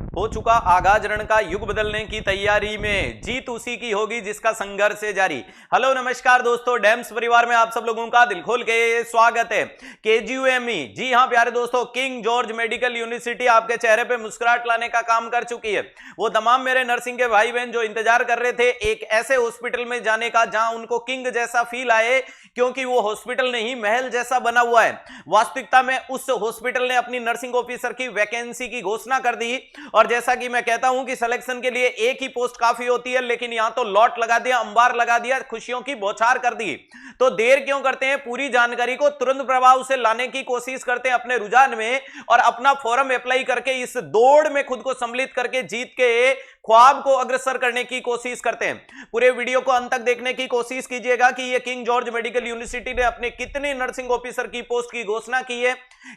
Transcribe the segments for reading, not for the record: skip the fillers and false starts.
हो चुका आगाज रण का युग बदलने की तैयारी में, जीत उसी की होगी जिसका संघर्ष है जारी। हेलो नमस्कार दोस्तों, डेम्स परिवार में आप सब लोगों का दिल खोल के स्वागत है। केजीयूएमई, जी हां प्यारे दोस्तों, किंग जॉर्ज मेडिकल यूनिवर्सिटी आपके चेहरे पे मुस्कुराहट लाने का काम कर चुकी है। वो तमाम मेरे नर्सिंग के भाई बहन जो इंतजार कर रहे थे एक ऐसे हॉस्पिटल में जाने का जहां उनको किंग जैसा फील आए, क्योंकि वो हॉस्पिटल नहीं महल जैसा बना हुआ है। वास्तविकता में उस हॉस्पिटल ने अपनी नर्सिंग ऑफिसर की वैकेंसी की घोषणा कर दी, और जैसा कि मैं कहता हूं कि सिलेक्शन के लिए एक ही पोस्ट काफी होती है, लेकिन यहां तो लॉट लगा दिया, अंबार लगा दिया, खुशियों की बौछार कर दी। तो देर क्यों करते हैं, पूरी जानकारी को तुरंत प्रभाव से लाने की कोशिश करते हैं अपने रुझान में, और अपना फॉर्म अप्लाई करके इस दौड़ में खुद को सम्मिलित करके जीत के ख्वाब को अग्रसर करने की कोशिश करते हैं। पूरे वीडियो को अंत तक देखने की कोशिश कीजिएगा कि ये किंग जॉर्ज मेडिकल यूनिवर्सिटी ने अपने कितने नर्सिंग ऑफिसर की पोस्ट की घोषणा की है,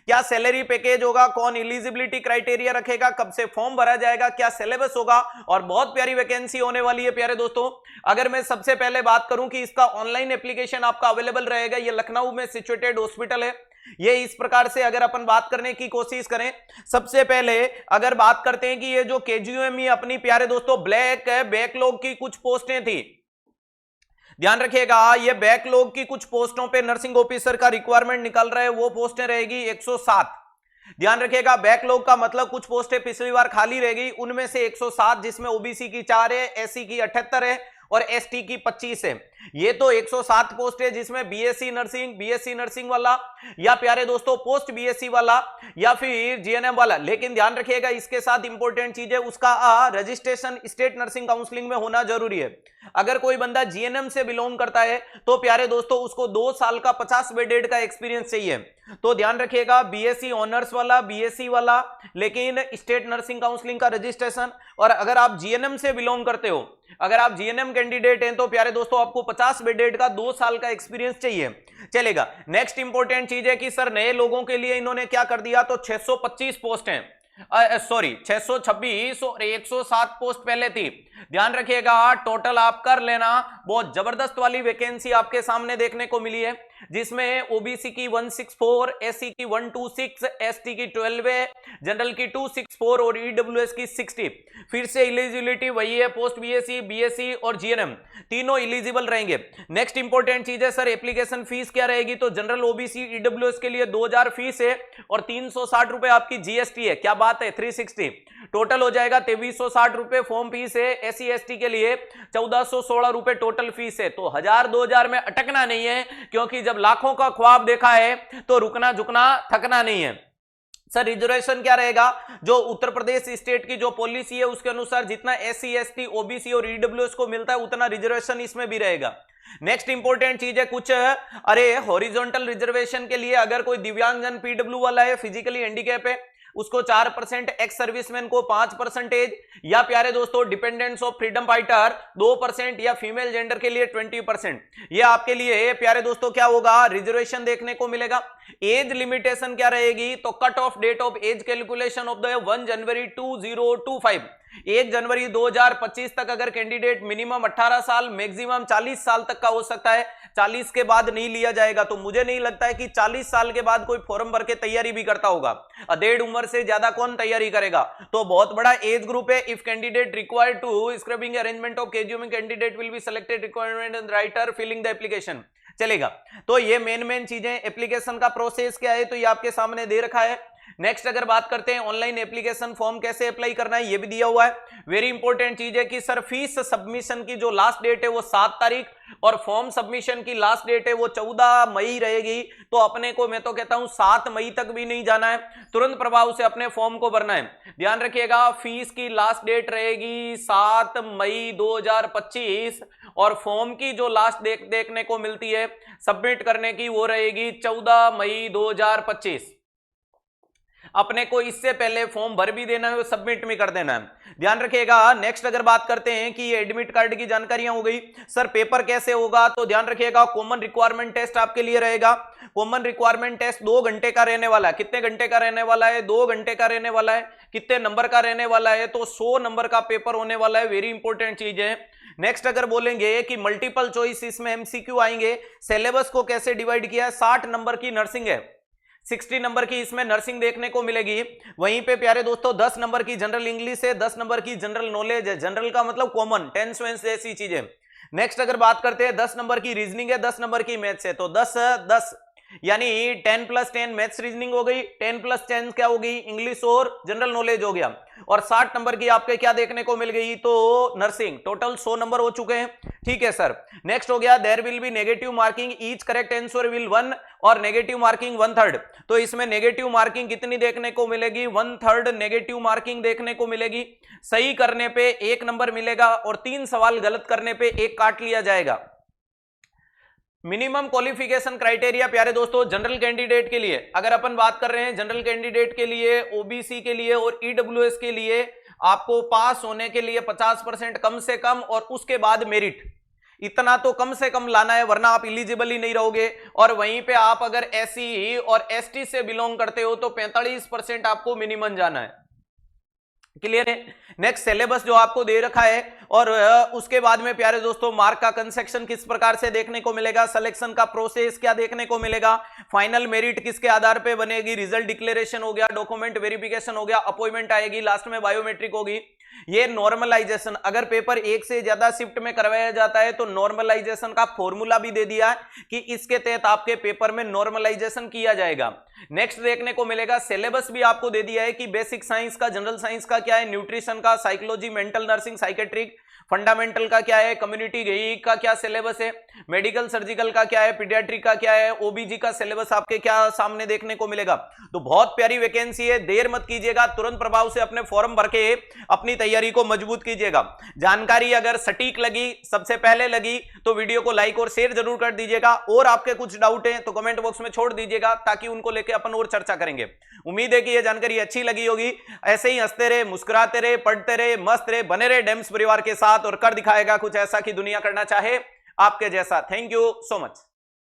क्या सैलरी पैकेज होगा, कौन एलिजिबिलिटी क्राइटेरिया रखेगा, कब से फॉर्म भरा जाएगा, क्या सिलेबस होगा, और बहुत प्यारी वैकेंसी होने वाली है प्यारे दोस्तों। अगर मैं सबसे पहले बात करूं कि इसका ऑनलाइन एप्लीकेशन आपका अवेलेबल रहेगा, ये लखनऊ में सिचुएटेड हॉस्पिटल है। ये इस प्रकार से अगर अपन बात करने की कोशिश करें, सबसे पहले अगर बात करते हैं कि ये जो केजीयूएमई अपनी प्यारे दोस्तों ब्लैक बैकलॉग की कुछ पोस्टें थी, ध्यान रखिएगा, ये बैकलॉग की कुछ पोस्टों पे नर्सिंग ऑफिसर का रिक्वायरमेंट निकल रहा है, वो पोस्टें रहेगी 107। ध्यान रखिएगा, बैकलॉग का मतलब कुछ पोस्टें पिछली बार खाली रह गई, उनमें से 107, जिसमें ओबीसी की 4 है, एससी की 78 है और एसटी की 25 है। ये तो 107 पोस्ट है जिसमें बीएससी नर्सिंग वाला, या प्यारे दोस्तों पोस्ट बीएससी वाला, या फिर जीएनएम वाला। लेकिन ध्यान रखिएगा, इसके साथ इंपॉर्टेंट चीज है, उसका रजिस्ट्रेशन स्टेट नर्सिंग काउंसलिंग में होना जरूरी है। अगर कोई बंदा जीएनएम से बिलोंग करता है तो प्यारे दोस्तों उसको 2 साल का 50 बेडेड का एक्सपीरियंस चाहिए। तो ध्यान रखिएगा, बीएससी ऑनर्स वाला, बीएससी वाला, लेकिन स्टेट नर्सिंग काउंसलिंग का रजिस्ट्रेशन। और अगर आप जीएनएम से बिलोंग करते हो, अगर आप जीएनएम कैंडिडेट हैं, तो प्यारे दोस्तों आपको 50 बेडेड का 2 साल का एक्सपीरियंस चाहिए। चलेगा, नेक्स्ट इंपॉर्टेंट चीज है कि सर नए लोगों के लिए इन्होंने क्या कर दिया, तो 625 पोस्ट हैं, सॉरी 626 और 107 पोस्ट पहले थी। ध्यान रखिएगा, टोटल आप कर लेना, बहुत जबरदस्त वाली वैकेंसी आपके सामने देखने को मिली है, जिसमें ओबीसी की 164, एससी की 126, एसटी की 12 है, जनरल की 264 और ईडब्ल्यूएस की 60। फिर से एलिजिबिलिटी वही है, पोस्ट बीएससी और जीएनएम तीनों एलिजिबल रहेंगे। नेक्स्ट इंपॉर्टेंट चीज है सर, एप्लीकेशन फीस क्या रहेगी, तो जनरल ओबीसी ईडब्ल्यूएस के लिए 2000 फीस है और 360 रुपए आपकी जीएसटी है। क्या बात है, 360 टोटल हो जाएगा 2360 रुपए फॉर्म फीस है। एससी एसटी के लिए 1416 रुपए टोटल फीस है। तो 1000-2000 में अटकना नहीं है, क्योंकि जब लाखों का ख्वाब देखा है तो रुकना झुकना थकना नहीं है। सर रिजर्वेशन क्या रहेगा, जो उत्तर प्रदेश स्टेट की जो पॉलिसी है उसके अनुसार जितना एससी एसटी ओबीसी और ईडब्ल्यूएस को मिलता है उतना रिजर्वेशन इसमें भी रहेगा। नेक्स्ट इंपॉर्टेंट चीज है कुछ, अरे हॉरिजॉन्टल रिजर्वेशन के लिए अगर कोई दिव्यांगजन पीडब्ल्यू वाला है, फिजिकली हैंडीकैप है, उसको 4%, एक्स सर्विसमैन को 5%, या प्यारे दोस्तों डिपेंडेंट्स ऑफ फ्रीडम फाइटर 2%, या फीमेल जेंडर के लिए 20%। ये आपके लिए प्यारे दोस्तों क्या होगा, रिजर्वेशन देखने को मिलेगा। एज लिमिटेशन क्या रहेगी, तो cut off date of age calculation of the 1 जनवरी 2025, 1 जनवरी 2025 तक अगर कैंडिडेट मिनिमम 18 साल मैक्सिमम 40 साल तक का हो सकता है, 40 के बाद नहीं लिया जाएगा। तो मुझे नहीं लगता है कि 40 साल के बाद कोई फॉर्म भर के तैयारी भी करता होगा, 1.5 उम्र से ज्यादा कौन तैयारी करेगा। तो बहुत बड़ा एज ग्रुप है। If candidate required to scrubbing arrangement of KGUME candidate will be selected requirement and writer filling the application. चलेगा, तो ये मेन चीजें, एप्लीकेशन का प्रोसेस क्या है तो ये आपके सामने दे रखा है। नेक्स्ट अगर बात करते हैं ऑनलाइन एप्लीकेशन फॉर्म कैसे अप्लाई करना है, ये भी दिया हुआ है। वेरी इंपॉर्टेंट चीज है कि सर फीस सबमिशन की जो लास्ट डेट है वो 7 तारीख और फॉर्म सबमिशन की लास्ट डेट है वो 14 मई रहेगी। तो अपने को मैं तो कहता हूं 7 मई तक भी नहीं जाना है, तुरंत प्रभाव से अपने फॉर्म को भरना है। ध्यान रखिएगा, फीस की लास्ट डेट रहेगी 7 मई 2025 और फॉर्म की जो लास्ट डेट देखने को मिलती है सबमिट करने की वो रहेगी 14 मई 2025। अपने को इससे पहले फॉर्म भर भी देना है, सबमिट भी कर देना है। ध्यान रखिएगा। नेक्स्ट अगर बात करते हैं कि ये एडमिट कार्ड की जानकारियां हो गई, सर पेपर कैसे होगा तो ध्यान रखिएगा, कॉमन रिक्वायरमेंट टेस्ट आपके लिए रहेगा। कॉमन रिक्वायरमेंट टेस्ट 2 घंटे का रहने वाला है। कितने घंटे का रहने वाला है? 2 घंटे का रहने वाला है। कितने नंबर का रहने वाला है? तो 100 नंबर का पेपर होने वाला है। वेरी इंपॉर्टेंट चीज है। नेक्स्ट अगर बोलेंगे कि मल्टीपल चॉइस इसमें एमसीक्यू आएंगे, सिलेबस को कैसे डिवाइड किया है, 60 नंबर की नर्सिंग है, 60 नंबर की इसमें नर्सिंग देखने को मिलेगी। वहीं पे प्यारे दोस्तों 10 नंबर की जनरल इंग्लिश है, 10 नंबर की जनरल नॉलेज है, जनरल का मतलब कॉमन, टेंस वेंस जैसी चीजें। नेक्स्ट अगर बात करते हैं 10 नंबर की रीजनिंग है, 10 नंबर की मैथ्स है, तो 10 10 यानी 10 + 10 मैथ्स रीजनिंग हो गई, 10 + 10 क्या हो गई, इंग्लिश और जनरल नॉलेज हो गया। और 60 नंबर की आपके क्या देखने को मिल गई, तो नर्सिंग। टोटल 100 नंबर हो चुके हैं। ठीक है सर। नेक्स्ट हो गया there will be negative marking, each correct answer will 1 और नेगेटिव मार्किंग 1/3। तो इसमें नेगेटिव मार्किंग कितनी देखने को मिलेगी, 1/3 नेगेटिव मार्किंग देखने को मिलेगी। सही करने पे 1 नंबर मिलेगा और 3 सवाल गलत करने पे 1 काट लिया जाएगा। मिनिमम क्वालिफिकेशन क्राइटेरिया प्यारे दोस्तों जनरल कैंडिडेट के लिए अगर अपन बात कर रहे हैं, जनरल कैंडिडेट के लिए, ओबीसी के लिए और ईडब्ल्यूएस के लिए आपको पास होने के लिए 50% कम से कम और उसके बाद मेरिट, इतना तो कम से कम लाना है वरना आप इलिजिबल ही नहीं रहोगे। और वहीं पे आप अगर एससी और एसटी से बिलोंग करते हो तो 45% आपको मिनिमम जाना है। क्लियर है। नेक्स्ट सिलेबस जो आपको दे रखा है और उसके बाद में प्यारे दोस्तों मार्क का कंसेक्शन किस प्रकार से देखने को मिलेगा, सिलेक्शन का प्रोसेस क्या देखने को मिलेगा, फाइनल मेरिट किसके आधार पे बनेगी, रिजल्ट डिक्लेरेशन हो गया, डॉक्यूमेंट वेरिफिकेशन हो गया, अपॉइंटमेंट आएगी, लास्ट में बायोमेट्रिक होगी। ये नॉर्मलाइजेशन अगर पेपर एक से ज्यादा शिफ्ट में करवाया जाता है तो नॉर्मलाइजेशन का फॉर्मूला भी दे दिया है कि इसके तहत आपके पेपर में नॉर्मलाइजेशन किया जाएगा। नेक्स्ट देखने को मिलेगा सिलेबस भी आपको दे दिया है कि बेसिक साइंस का, जनरल साइंस का क्या है, न्यूट्रिशन का, psychology, mental nursing, psychiatric, fundamental का क्या है, कम्युनिटी का क्या सिलेबस है, मेडिकल सर्जिकल का क्या है, पीडियाट्रिक का क्या है, ओबीजी का सिलेबस आपके क्या सामने देखने को मिलेगा। तो बहुत प्यारी वैकेंसी है, देर मत कीजिएगा, तुरंत प्रभाव से अपने फॉर्म भर के अपनी तैयारी को मजबूत कीजिएगा। जानकारी अगर सटीक लगी, सबसे पहले लगी, तो वीडियो को लाइक और शेयर जरूर कर दीजिएगा। और आपके कुछ डाउट हैं तो कमेंट बॉक्स में छोड़ दीजिएगा ताकि उनको लेकर अपन और चर्चा करेंगे। उम्मीद है कि यह जानकारी अच्छी लगी होगी। ऐसे ही हंसते रहे, मुस्कुराते रहे, पढ़ते रहे, मस्त रहे, बने रहे डेम्स परिवार के साथ और कर दिखाएगा कुछ ऐसा कि दुनिया करना चाहे आपके जैसा। Thank you so much.